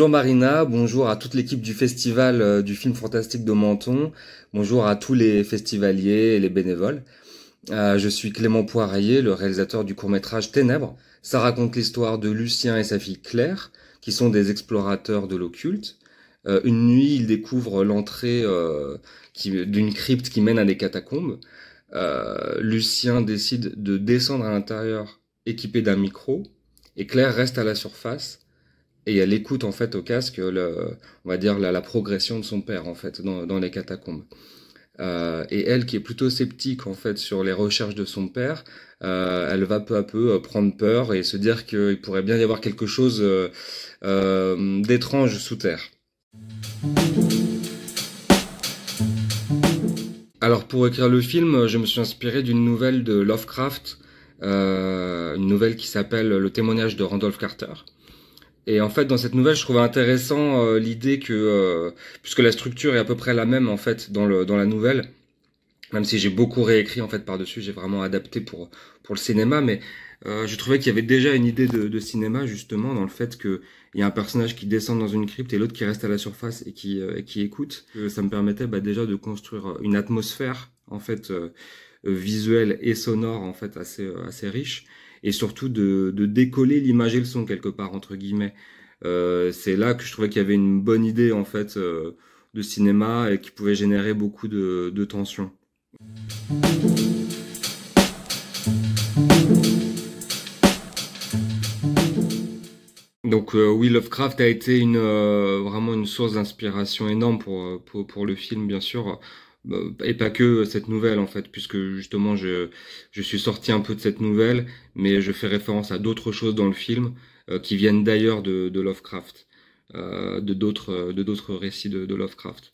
Bonjour Marina, bonjour à toute l'équipe du festival du film fantastique de Menton, bonjour à tous les festivaliers et les bénévoles. Je suis Clément Poiraillé, le réalisateur du court-métrage Ténèbres. Ça raconte l'histoire de Lucien et sa fille Claire, qui sont des explorateurs de l'occulte. Une nuit, ils découvrent l'entrée d'une crypte qui mène à des catacombes. Lucien décide de descendre à l'intérieur équipé d'un micro, et Claire reste à la surface. Et elle écoute en fait au casque on va dire la progression de son père en fait dans les catacombes. Et elle qui est plutôt sceptique en fait sur les recherches de son père, elle va peu à peu prendre peur et se dire qu'il pourrait bien y avoir quelque chose d'étrange sous terre. Alors pour écrire le film, je me suis inspiré d'une nouvelle de Lovecraft, une nouvelle qui s'appelle Le témoignage de Randolph Carter. Et en fait, dans cette nouvelle, je trouvais intéressant l'idée que, puisque la structure est à peu près la même en fait dans la nouvelle, même si j'ai beaucoup réécrit en fait par-dessus, j'ai vraiment adapté pour le cinéma, mais je trouvais qu'il y avait déjà une idée de cinéma justement dans le fait que il y a un personnage qui descend dans une crypte et l'autre qui reste à la surface et qui écoute. Ça me permettait déjà de construire une atmosphère en fait visuelle et sonore en fait assez riche. Et surtout de décoller l'image et le son quelque part entre guillemets. C'est là que je trouvais qu'il y avait une bonne idée en fait de cinéma et qui pouvait générer beaucoup de tension. Donc oui, Lovecraft a été vraiment une source d'inspiration énorme pour le film bien sûr. Et pas que cette nouvelle en fait, puisque justement je suis sorti un peu de cette nouvelle, mais je fais référence à d'autres choses dans le film qui viennent d'ailleurs de Lovecraft, de d'autres récits de Lovecraft.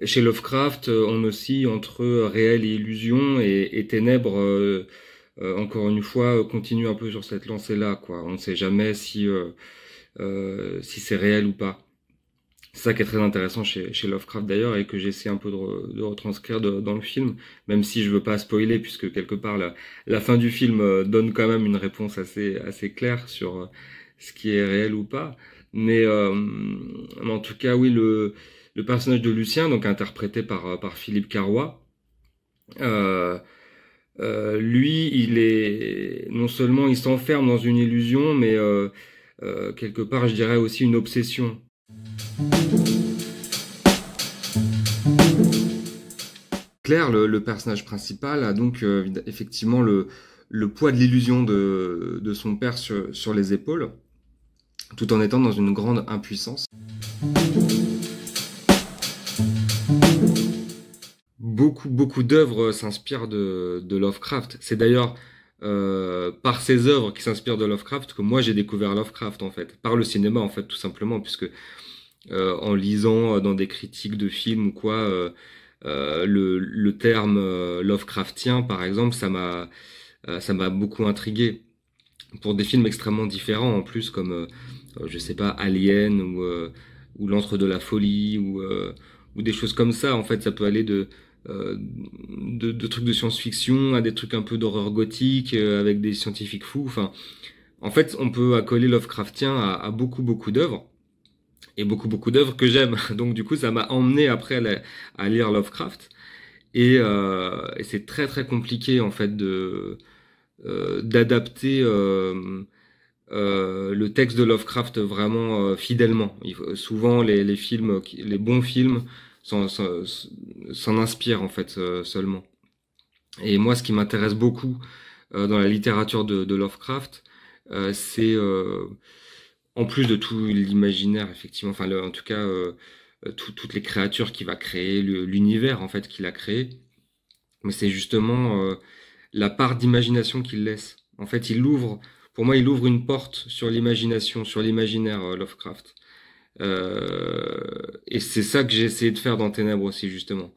Chez Lovecraft, on oscille entre réel et illusion, et Ténèbres, encore une fois, continue un peu sur cette lancée-là, quoi. On ne sait jamais si c'est réel ou pas. C'est ça qui est très intéressant chez Lovecraft d'ailleurs et que j'essaie un peu de retranscrire dans le film, même si je veux pas spoiler puisque quelque part la fin du film donne quand même une réponse assez claire sur ce qui est réel ou pas. Mais en tout cas oui, le personnage de Lucien, donc interprété par Philippe Carrois, lui il est non seulement il s'enferme dans une illusion, mais quelque part je dirais aussi une obsession. Claire, le personnage principal, a donc effectivement le poids de l'illusion de son père sur les épaules, tout en étant dans une grande impuissance. Beaucoup d'œuvres s'inspirent de Lovecraft. C'est d'ailleurs par ces œuvres qui s'inspirent de Lovecraft que moi j'ai découvert Lovecraft en fait, par le cinéma en fait tout simplement, puisque en lisant dans des critiques de films ou quoi, le terme Lovecraftien par exemple, ça m'a beaucoup intrigué pour des films extrêmement différents en plus, comme je sais pas, Alien ou L'Antre de la Folie ou des choses comme ça. En fait, ça peut aller de trucs de science-fiction à des trucs un peu d'horreur gothique avec des scientifiques fous. Enfin, en fait, on peut accoler Lovecraftien à beaucoup d'œuvres. Et beaucoup d'œuvres que j'aime. Donc du coup, ça m'a emmené après à lire Lovecraft. Et c'est très compliqué en fait d'adapter le texte de Lovecraft vraiment fidèlement. Souvent les films, les bons films s'en inspirent en fait seulement. Et moi, ce qui m'intéresse beaucoup dans la littérature de Lovecraft, c'est en plus de tout l'imaginaire, effectivement, enfin, en tout cas, toutes les créatures qu'il va créer, l'univers, en fait, qu'il a créé. Mais c'est justement la part d'imagination qu'il laisse. En fait, pour moi, il ouvre une porte sur l'imagination, sur l'imaginaire Lovecraft. Et c'est ça que j'ai essayé de faire dans Ténèbres aussi, justement.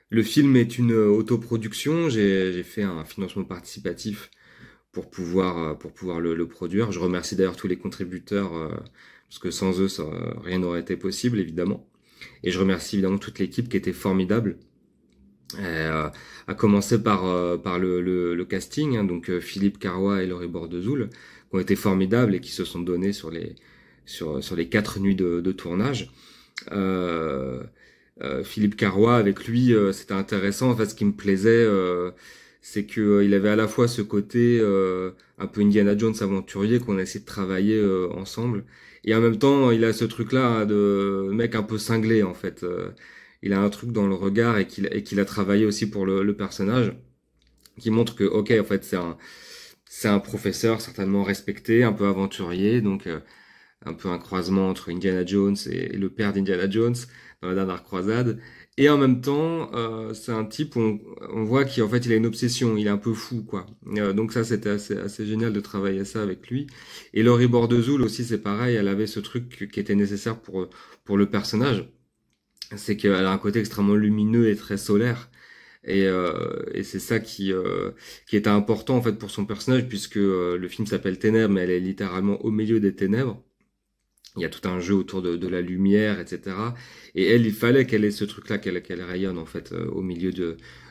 Le film est une autoproduction. J'ai fait un financement participatif pour pouvoir le produire. Je remercie d'ailleurs tous les contributeurs parce que sans eux, rien n'aurait été possible évidemment. Et je remercie évidemment toute l'équipe qui était formidable. À commencer par le casting, hein, donc Philippe Carrois et Laurie Bordezoul, qui ont été formidables et qui se sont donnés sur les 4 nuits de tournage. Euh, Philippe Carrois, avec lui, c'était intéressant. En fait, ce qui me plaisait, c'est que il avait à la fois ce côté un peu Indiana Jones aventurier qu'on a essayé de travailler ensemble, et en même temps, il a ce truc-là hein, de mec un peu cinglé en fait. Il a un truc dans le regard et qu'il a travaillé aussi pour le personnage, qui montre que ok, en fait, c'est un professeur certainement respecté, un peu aventurier, donc un peu un croisement entre Indiana Jones et le père d'Indiana Jones dans la dernière croisade. Et en même temps, c'est un type où on voit qu'en fait il a une obsession, il est un peu fou quoi. Donc ça c'était assez génial de travailler ça avec lui. Et Laurie Bordezoul aussi c'est pareil, elle avait ce truc qui était nécessaire pour le personnage, c'est qu'elle a un côté extrêmement lumineux et très solaire. Et c'est ça qui était important en fait pour son personnage puisque le film s'appelle Ténèbres mais elle est littéralement au milieu des ténèbres. Il y a tout un jeu autour de la lumière, etc. Et elle, il fallait qu'elle ait ce truc-là, qu'elle rayonne en fait au milieu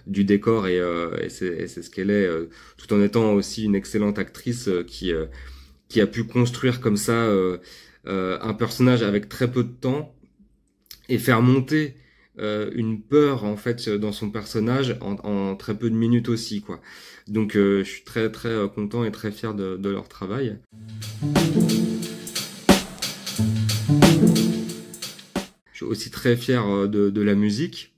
du décor et c'est ce qu'elle est, tout en étant aussi une excellente actrice qui a pu construire comme ça un personnage avec très peu de temps et faire monter une peur en fait dans son personnage en très peu de minutes aussi quoi. Donc je suis très très content et très fier de leur travail. Je suis aussi très fier de la musique.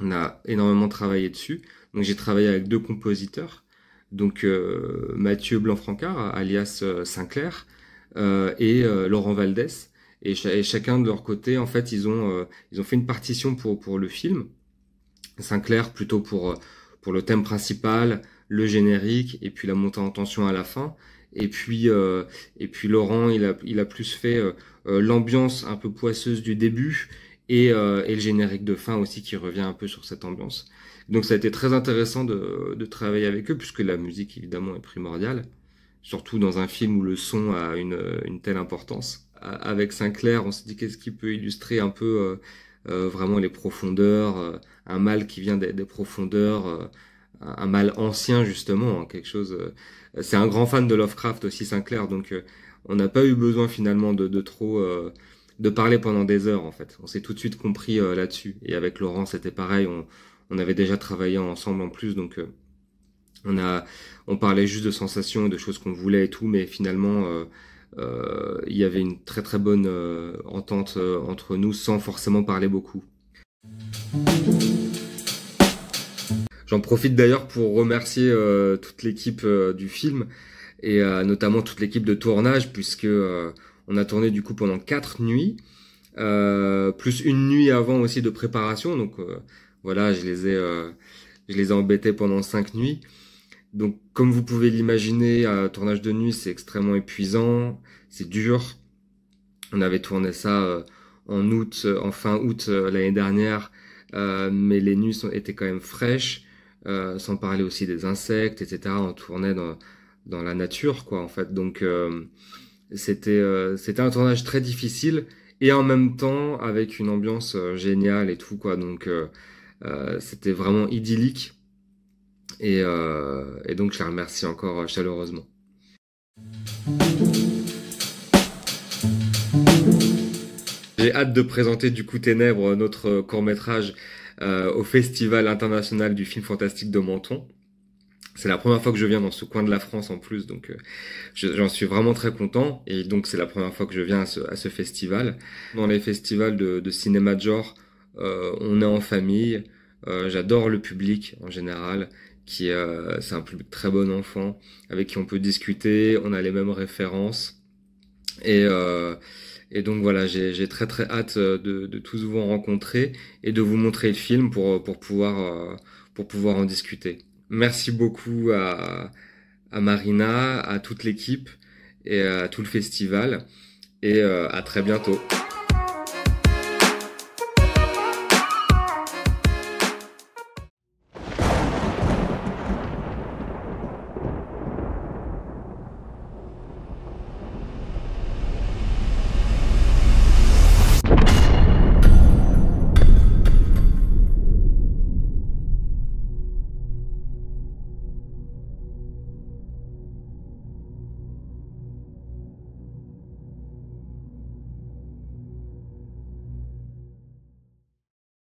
On a énormément travaillé dessus. Donc j'ai travaillé avec 2 compositeurs. Donc Mathieu Blanc-Francard, alias Sinclair, et Laurent Valdès. Et chacun de leur côté, en fait, ils ont fait une partition pour le film. Sinclair plutôt pour le thème principal, le générique et puis la montée en tension à la fin. Et puis Laurent, il a plus fait l'ambiance un peu poisseuse du début et le générique de fin aussi qui revient un peu sur cette ambiance. Donc ça a été très intéressant de travailler avec eux puisque la musique évidemment est primordiale, surtout dans un film où le son a une telle importance. Avec Sinclair, on s'est dit qu'est-ce qui peut illustrer un peu vraiment les profondeurs, un mal qui vient des profondeurs, un mal ancien justement, hein, quelque chose. C'est un grand fan de Lovecraft aussi Sinclair, donc on n'a pas eu besoin finalement de trop de parler pendant des heures en fait. On s'est tout de suite compris là-dessus. Et avec Laurent, c'était pareil. On avait déjà travaillé ensemble en plus, donc on a, on parlait juste de sensations et de choses qu'on voulait et tout, mais finalement, il y avait une très très bonne entente entre nous sans forcément parler beaucoup. J'en profite d'ailleurs pour remercier toute l'équipe du film et notamment toute l'équipe de tournage puisque on a tourné du coup pendant 4 nuits, plus une nuit avant aussi de préparation. Donc voilà, je les ai embêtés pendant 5 nuits. Donc, comme vous pouvez l'imaginer, un tournage de nuit, c'est extrêmement épuisant, c'est dur. On avait tourné ça en fin août l'année dernière, mais les nuits étaient quand même fraîches, sans parler aussi des insectes, etc. On tournait dans la nature, quoi, en fait. Donc, c'était un tournage très difficile et en même temps avec une ambiance géniale et tout, quoi. Donc, c'était vraiment idyllique. Et donc, je la remercie encore chaleureusement. J'ai hâte de présenter du coup Ténèbres, notre court-métrage, au Festival international du film fantastique de Menton. C'est la première fois que je viens dans ce coin de la France en plus, donc j'en suis vraiment très content. Et donc c'est la première fois que je viens à ce festival. Dans les festivals de cinéma de genre, on est en famille. J'adore le public en général, c'est un public très bon enfant, avec qui on peut discuter, on a les mêmes références. Et, euh, et donc voilà, j'ai très très hâte de tous vous rencontrer et de vous montrer le film pour pouvoir en discuter. Merci beaucoup à Marina, à toute l'équipe et à tout le festival et à très bientôt.